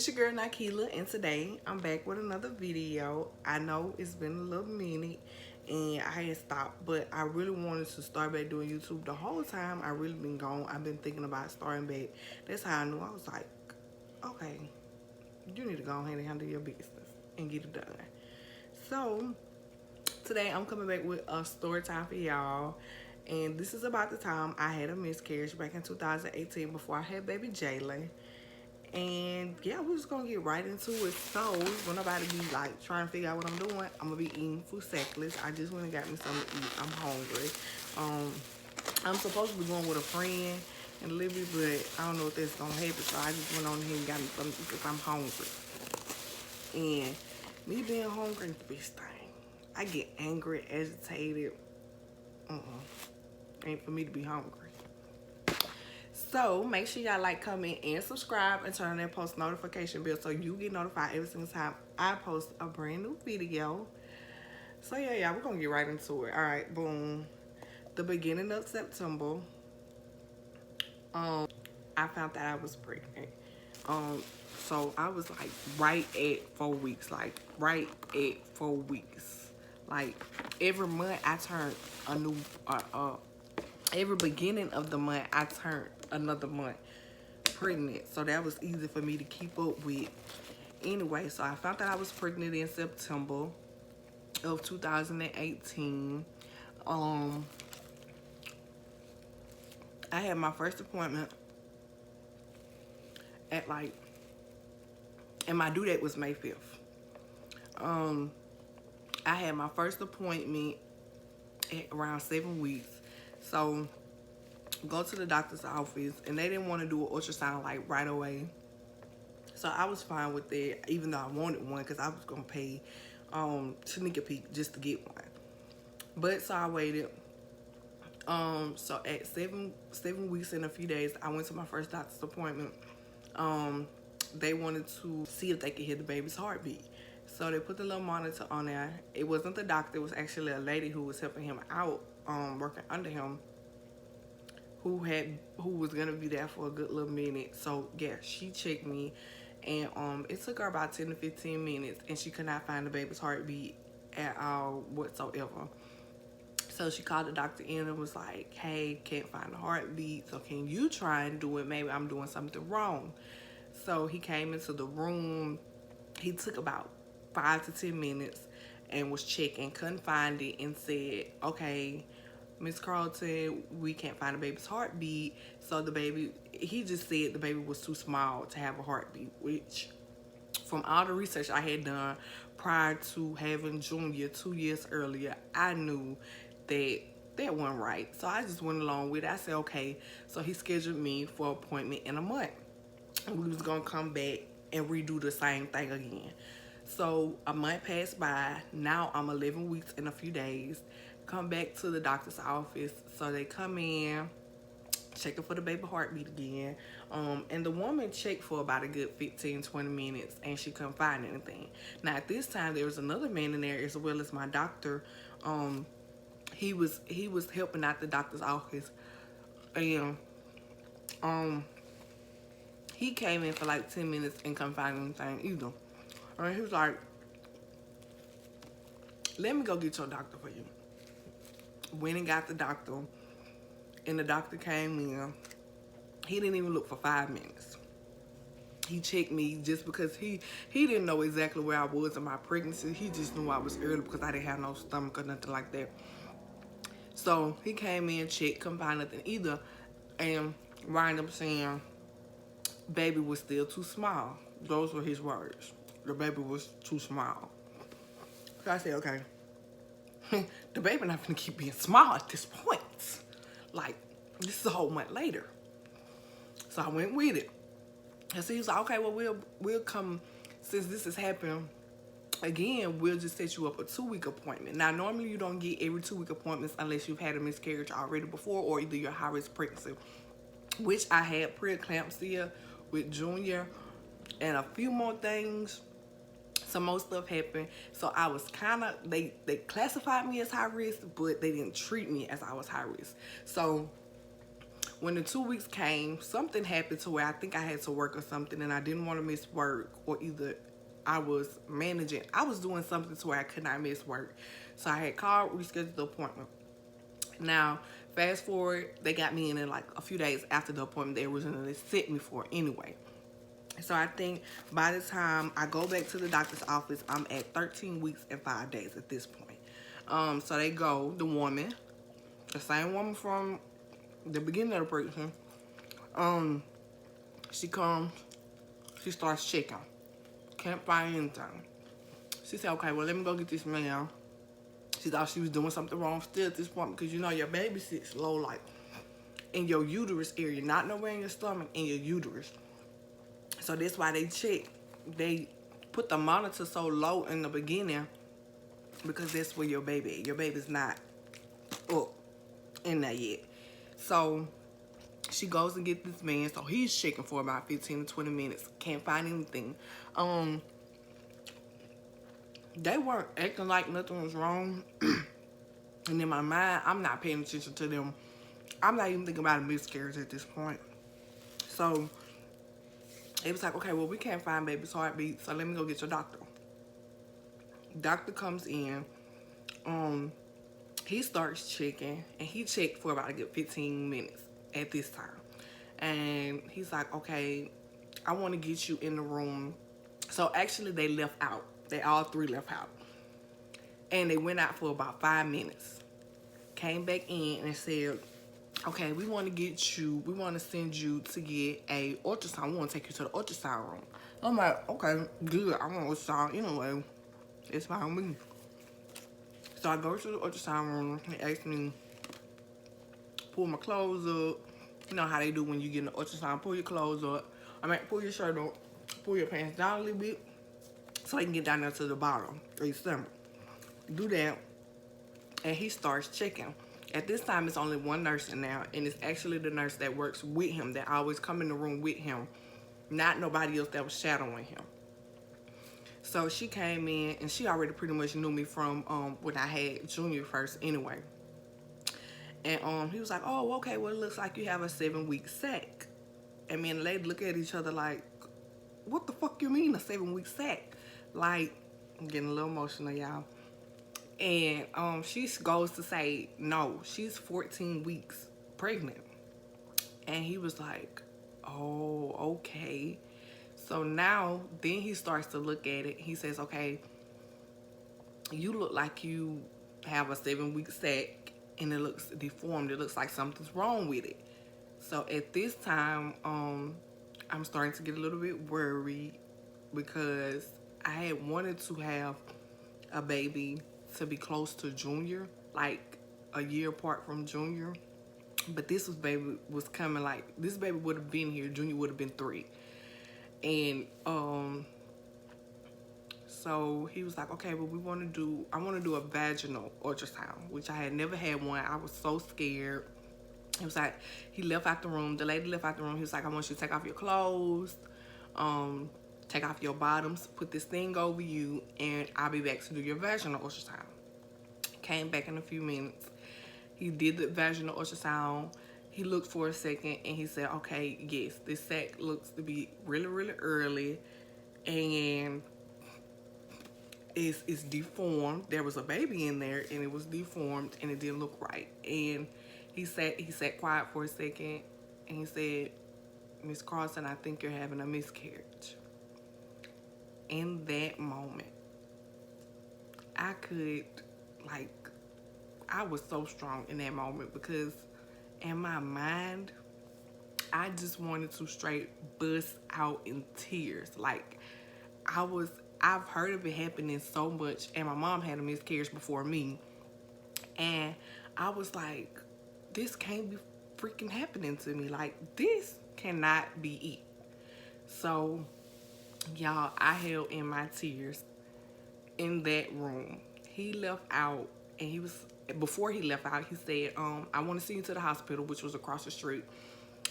your girl Nikela, and today I'm back with another video. I know it's been a little minute and I had stopped, but I really wanted to start back doing YouTube. The whole time I really been gone, I've been thinking about starting back. That's how I knew. I was like, okay, you need to go ahead and handle your business and get it done. So today I'm coming back with a story time for y'all, and this is about the time I had a miscarriage back in 2018 before I had baby Jalen. And yeah, we're just gonna get right into it. So when nobody be like trying to figure out what I'm doing, I'm gonna be eating food seckless. I just went and got me something to eat. I'm hungry. I'm supposed to be going with a friend and Libby, but I don't know if that's gonna happen. So I just went on here and got me something to eat because I'm hungry. And me being hungry is the best thing. I get angry, agitated. Ain't for me to be hungry. So make sure y'all like, comment, and subscribe, and turn on that post notification bell so you get notified every single time I post a brand new video. So yeah, we're gonna get right into it. All right, boom. The beginning of September, I found that I was pregnant. So I was like right at 4 weeks, like right at 4 weeks. Like every month I turned a new, every beginning of the month I turned another month pregnant, so that was easy for me to keep up with. Anyway, so I found that I was pregnant in September of 2018. I had my first appointment at like, and my due date was May 5th. I had my first appointment at around 7 weeks. So go to the doctor's office, and they didn't want to do an ultrasound like right away. So I was fine with that, even though I wanted one because I was gonna pay sneak peek just to get one. But so I waited. So at seven weeks and a few days, I went to my first doctor's appointment. They wanted to see if they could hear the baby's heartbeat. So they put the little monitor on there. It wasn't the doctor, it was actually a lady who was helping him out, working under him, who was gonna be there for a good little minute. So yeah, she checked me, and it took her about 10 to 15 minutes, and she could not find the baby's heartbeat at all whatsoever. So she called the doctor in and was like, hey, can't find the heartbeat, so can you try and do it? Maybe I'm doing something wrong. So he came into the room. He took about 5 to 10 minutes and was checking, couldn't find it, and said, okay, Miss Carlton, we can't find the baby's heartbeat. So the baby, he just said the baby was too small to have a heartbeat, which from all the research I had done prior to having Junior 2 years earlier, I knew that wasn't right. So I just went along with it. I said, okay. So he scheduled me for an appointment in a month. And we was gonna come back and redo the same thing again. So a month passed by. Now I'm 11 weeks in a few days. Come back to the doctor's office. So they come in, checking for the baby heartbeat again. And the woman checked for about a good 15-20 minutes, and she couldn't find anything. Now at this time there was another man in there as well as my doctor. He was helping out the doctor's office, and he came in for like 10 minutes and couldn't find anything either. And he was like, let me go get your doctor for you. Went and got the doctor, and the doctor came in. He didn't even look for 5 minutes. He checked me just because he didn't know exactly where I was in my pregnancy. He just knew I was early because I didn't have no stomach or nothing like that. So he came in, checked, couldn't find nothing either, and wound up saying baby was still too small. Those were his words. The baby was too small. So I said, okay, the baby not gonna keep being small at this point. Like, this is a whole month later. So I went with it. And so he was like, okay, well, we'll come, since this has happened again, we'll just set you up a 2-week appointment. Now, normally you don't get every 2-week appointments unless you've had a miscarriage already before, or either you're high-risk pregnancy, which I had preeclampsia with Junior and a few more things. Some more stuff happened. So I was kind of, they classified me as high risk, but they didn't treat me as I was high risk. So When the 2 weeks came, something happened to where I think I had to work or something, and I didn't want to miss work, or either I was managing. I was doing something to where I could not miss work. So I had called, rescheduled the appointment. Now, fast forward, they got me in like a few days after the appointment they originally set me for anyway. So I think by the time I go back to the doctor's office, I'm at 13 weeks and 5 days at this point. So they go, the woman, the same woman from the beginning of the pregnancy, she comes, she starts checking. Can't find anything. She said, okay, well, let me go get this man. She thought she was doing something wrong still at this point, because you know your baby sits low, like in your uterus area, not nowhere in your stomach, in your uterus. So that's why they check. They put the monitor so low in the beginning, because that's where your baby is. Your baby's not up in there yet. So she goes and get this man. So he's checking for about 15 to 20 minutes. Can't find anything. They weren't acting like nothing was wrong. And in my mind, I'm not paying attention to them. I'm not even thinking about a miscarriage at this point. So it was like, okay, well, we can't find baby's heartbeat, so let me go get your doctor. Doctor comes in. He starts checking, and he checked for about a good 15 minutes at this time. And he's like, okay, I want to get you in the room. So actually, they left out. They all three left out. And they went out for about 5 minutes. Came back in and said, okay, we want to get you, we want to send you to get a ultrasound. We want to take you to the ultrasound room. I'm like, okay, good. I want ultrasound anyway. It's fine with me. So I go to the ultrasound room. They ask me, pull my clothes up. You know how they do when you get an ultrasound. Pull your clothes up. I mean, pull your shirt up. Pull your pants down a little bit, so they can get down there to the bottom of your stomach. Do that, and he starts checking. At this time, it's only one nurse in there, and it's actually the nurse that works with him, that always come in the room with him, not nobody else that was shadowing him. So she came in, and she already pretty much knew me from when I had Junior first anyway. And he was like, oh, okay, well, it looks like you have a 7-week sac. And me and the lady look at each other like, what the fuck you mean a 7-week sac? Like, I'm getting a little emotional, y'all. And she goes to say, no, she's 14 weeks pregnant. And he was like, oh, okay. So now, then he starts to look at it. He says, okay, you look like you have a 7-week sac, and it looks deformed. It looks like something's wrong with it. So at this time, I'm starting to get a little bit worried, because I had wanted to have a baby to be close to Junior, like a year apart from Junior. But this baby was coming, like, this baby would have been here. Junior would have been 3. And so he was like, okay, well, I want to do a vaginal ultrasound, which I had never had one. I was so scared. It was like, he left out the room. The lady left out the room. He was like, I want you to take off your clothes, take off your bottoms, put this thing over you, and I'll be back to do your vaginal ultrasound. Came back in a few minutes. He did the vaginal ultrasound. He looked for a second, and he said, okay, yes, this sac looks to be really, really early, and it's deformed. There was a baby in there, and it was deformed, and it didn't look right. And he sat quiet for a second, and he said, Miss Carlson, I think you're having a miscarriage. In that moment, I was so strong in that moment, because in my mind, I just wanted to straight bust out in tears. Like, I've heard of it happening so much, and my mom had a miscarriage before me, and I was like, this can't be freaking happening to me. Like, this cannot be it. So, y'all, I held in my tears in that room. He left out, and before he left out, he said, I want to see you to the hospital, which was across the street.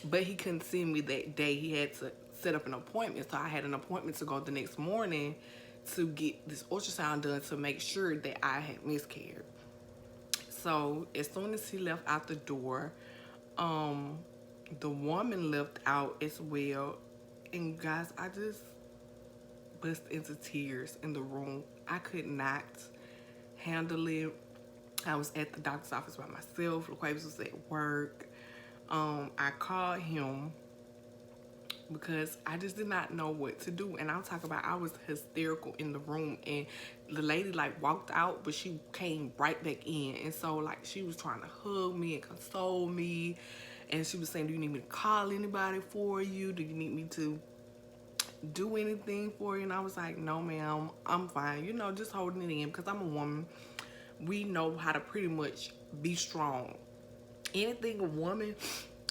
But he couldn't see me that day. He had to set up an appointment. So I had an appointment to go the next morning to get this ultrasound done to make sure that I had miscarried. So as soon as he left out the door, The woman left out as well. And guys, I just bust into tears in the room. I could not handle it. I was at the doctor's office by myself. LaQuavis was at work. I called him because I just did not know what to do. And I'll talk about, I was hysterical in the room, and the lady like walked out, but she came right back in. And so like she was trying to hug me and console me. And she was saying, do you need me to call anybody for you? Do you need me to do anything for you? And I was like, no ma'am, I'm fine. You know, just holding it in, because I'm a woman. We know how to pretty much be strong. Anything a woman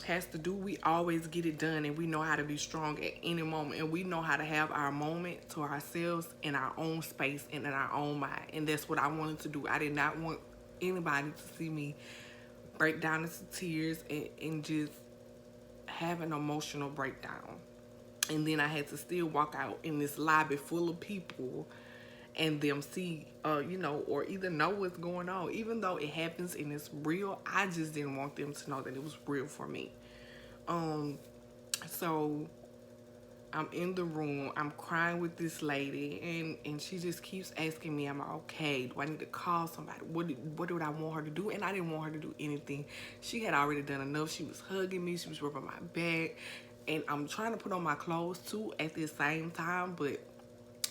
has to do, we always get it done, and we know how to be strong at any moment, and we know how to have our moment to ourselves in our own space and in our own mind. And that's what I wanted to do. I did not want anybody to see me break down into tears and just have an emotional breakdown. And then I had to still walk out in this lobby full of people and them see, you know, or either know what's going on. Even though it happens and it's real, I just didn't want them to know that it was real for me. So I'm in the room, I'm crying with this lady, and she just keeps asking me, am I okay? Do I need to call somebody? What do I want her to do? And I didn't want her to do anything. She had already done enough. She was hugging me, she was rubbing my back, and I'm trying to put on my clothes too at the same time, but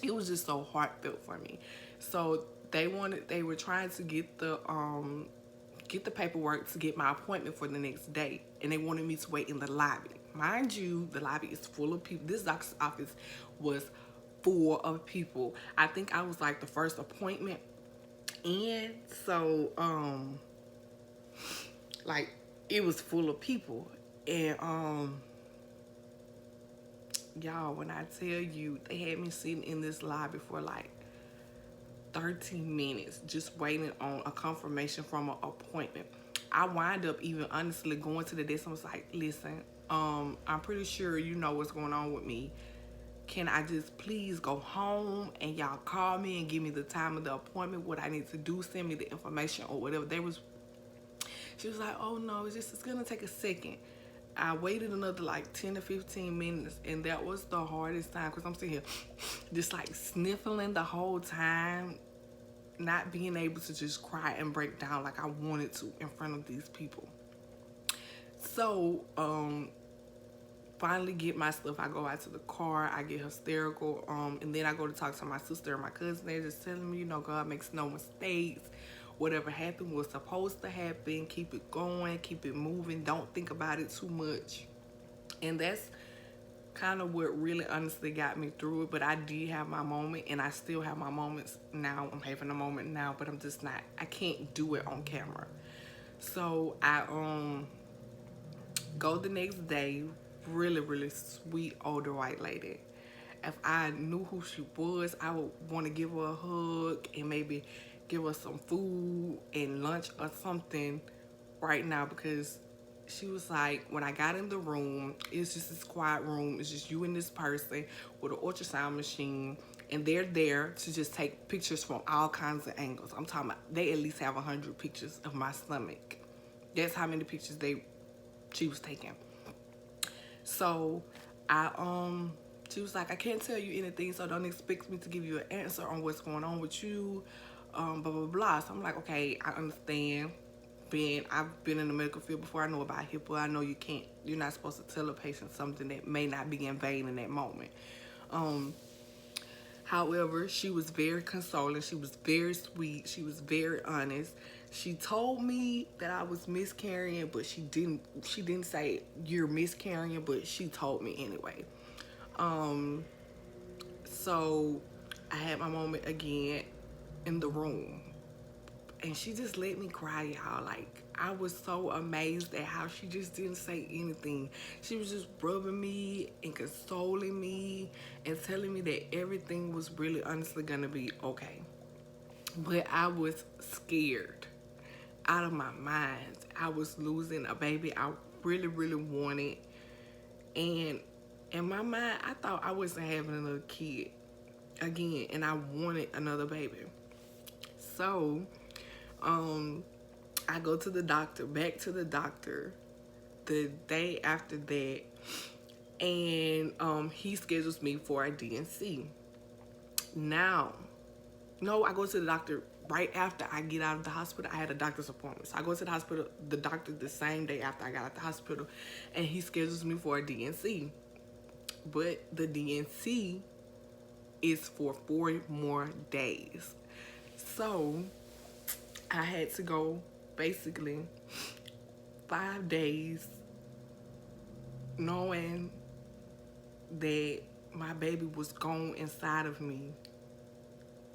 it was just so heartfelt for me. So they were trying to get the paperwork to get my appointment for the next day, and they wanted me to wait in the lobby. Mind you, the lobby is full of people. This doctor's office was full of people. I think I was like the first appointment in, so like it was full of people. And y'all, when I tell you, they had me sitting in this lobby for like 13 minutes just waiting on a confirmation from an appointment. I wind up even honestly going to the desk and was like, listen, I'm pretty sure you know what's going on with me. Can I just please go home and y'all call me and give me the time of the appointment, what I need to do, send me the information or whatever. She was like, oh no, it's gonna take a second. I waited another like 10 to 15 minutes, and that was the hardest time, because I'm sitting here just like sniffling the whole time, not being able to just cry and break down like I wanted to in front of these people. So finally get my stuff. I go out to the car, I get hysterical, and then I go to talk to my sister and my cousin. They're just telling me, you know, God makes no mistakes. Whatever happened was supposed to happen. Keep it going, keep it moving, don't think about it too much. And that's kind of what really honestly got me through it. But I did have my moment, and I still have my moments now. I'm having a moment now, but I'm just not, I can't do it on camera. So I go the next day. Really, really sweet older white lady. If I knew who she was, I would want to give her a hug and maybe give her some food and lunch or something right now, because she was like, when I got in the room, it's just this quiet room. It's just you and this person with an ultrasound machine, and they're there to just take pictures from all kinds of angles. I'm talking about, they at least have 100 pictures of my stomach. That's how many pictures she was taking. So she was like, I can't tell you anything, so don't expect me to give you an answer on what's going on with you, blah, blah, blah. So I'm like, okay, I understand. I've been in the medical field before. I know about HIPAA. I know you're not supposed to tell a patient something that may not be in vain in that moment. However, she was very consoling. She was very sweet. She was very honest. She told me that I was miscarrying, but she didn't say you're miscarrying, but she told me anyway. So I had my moment again in the room, and she just let me cry, y'all. Like, I was so amazed at how she just didn't say anything. She was just rubbing me and consoling me and telling me that everything was really honestly gonna be okay. But I was scared out of my mind. I was losing a baby I really, really wanted. And in my mind, I thought I wasn't having another kid again, and I wanted another baby. So, I go to the doctor, back to the doctor, the day after that, and he schedules me for a DNC. Now, no, I go to the doctor right after I get out of the hospital. I had a doctor's appointment. So I go to the hospital, the doctor the same day after I got out of the hospital, and he schedules me for a DNC. But the DNC is for 4 more days. So I had to go basically 5 days knowing that my baby was gone inside of me,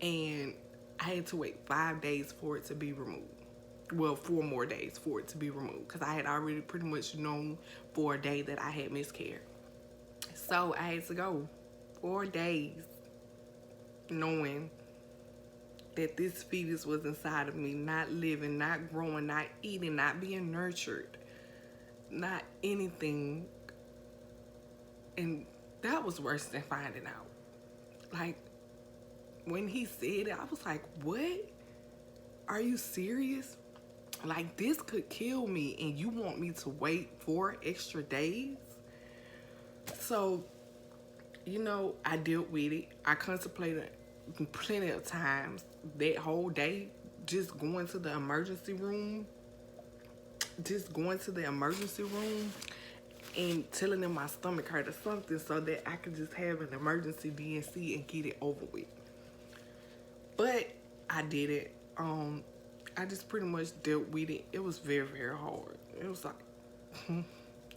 and I had to wait 5 days for it to be removed. Well, 4 more days for it to be removed, because I had already pretty much known for a day that I had miscarried. So I had to go 4 days knowing that this fetus was inside of me, not living, not growing, not eating, not being nurtured, not anything. And that was worse than finding out. Like, when he said it, I was like, what? Are you serious? Like, this could kill me, and you want me to wait 4 extra days? So, you know, I dealt with it. I contemplated plenty of times that whole day, just going to the emergency room, and telling them my stomach hurt or something so that I could just have an emergency DNC and get it over with. But I did it. I just pretty much dealt with it. It was very, very hard. It was like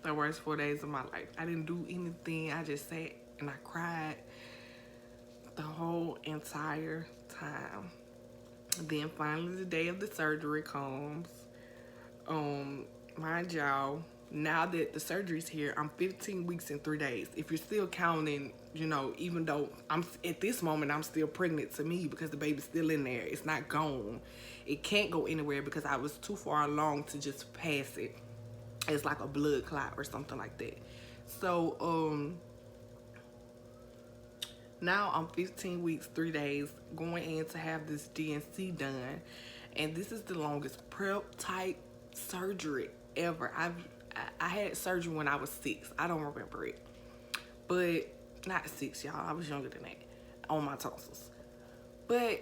the worst 4 days of my life. I didn't do anything. I just sat and I cried the whole entire time. Then finally the day of the surgery comes. Mind y'all, now that the surgery's here, I'm 15 weeks and 3 days. If you're still counting, you know, even though I'm at this moment, I'm still pregnant to me because the baby's still in there. It's not gone. It can't go anywhere because I was too far along to just pass it. It's like a blood clot or something like that. So, now I'm 15 weeks, 3 days, going in to have this DNC done. And this is the longest prep type surgery ever. I had surgery when I was 6. I don't remember it. But, not 6, y'all. I was younger than that. On my tonsils. But,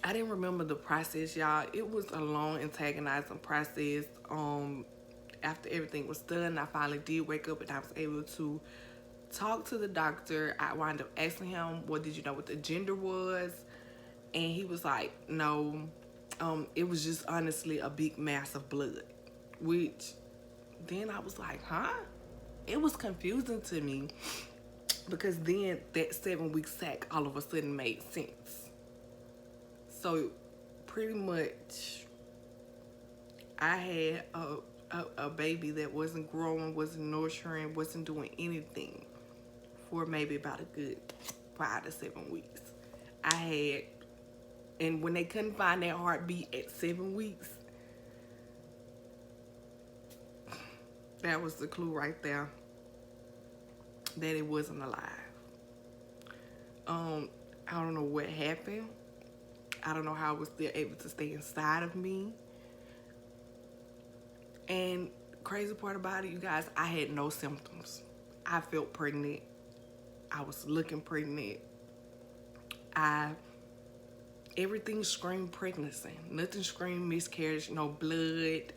I didn't remember the process, y'all. It was a long, antagonizing process. After everything was done, I finally did wake up and I was able to talk to the doctor. I wound up asking him, well, did you know what the gender was? And he was like, no. It was just honestly a big mass of blood. Which, then I was like, huh? It was confusing to me. Because then that 7-week sack all of a sudden made sense. So, pretty much, I had a baby that wasn't growing, wasn't nurturing, wasn't doing anything for maybe about a good 5 to 7 weeks. I had, and when they couldn't find that heartbeat at 7 weeks, that was the clue right there that it wasn't alive. I don't know what happened. I don't know how it was still able to stay inside of me. And crazy part about it, you guys, I had no symptoms. I felt pregnant. I was looking pregnant. Everything screamed pregnancy. Nothing screamed miscarriage. No blood,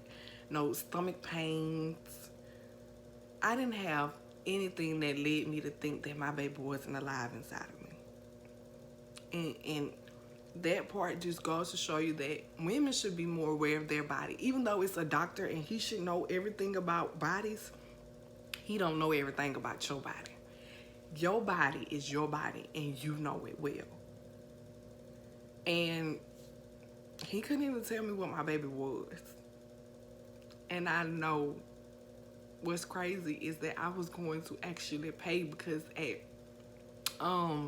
no stomach pains. I didn't have anything that led me to think that my baby wasn't alive inside of me. And that part just goes to show you that women should be more aware of their body. Even though it's a doctor and he should know everything about bodies, he don't know everything about your body. Your body is your body and you know it well. And he couldn't even tell me what my baby was. And I know what's crazy is that I was going to actually pay, because at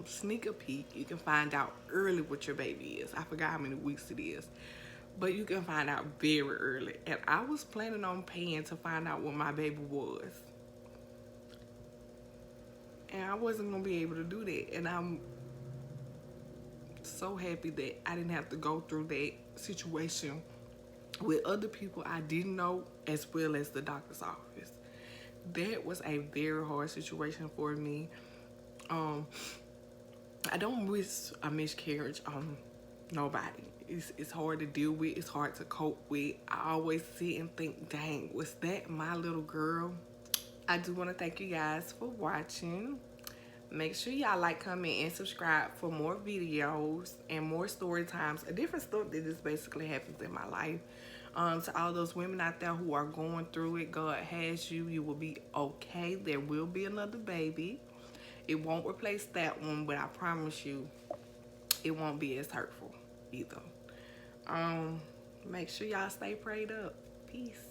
Sneak a Peek, you can find out early what your baby is. I forgot how many weeks it is, but you can find out very early. And I was planning on paying to find out what my baby was, and I wasn't gonna be able to do that. And I'm so happy that I didn't have to go through that situation with other people I didn't know, as well as the doctor's office. That was a very hard situation for me. Um, I don't wish a miscarriage on nobody. It's hard to deal with. It's hard to cope with. I always sit and think, dang, was that my little girl? I do want to thank you guys for watching. Make sure y'all like, comment, and subscribe for more videos and more story times. A different stuff that just basically happens in my life. To all those women out there who are going through it, God has you. You will be okay. There will be another baby. It won't replace that one, but I promise you, it won't be as hurtful either. Make sure y'all stay prayed up. Peace.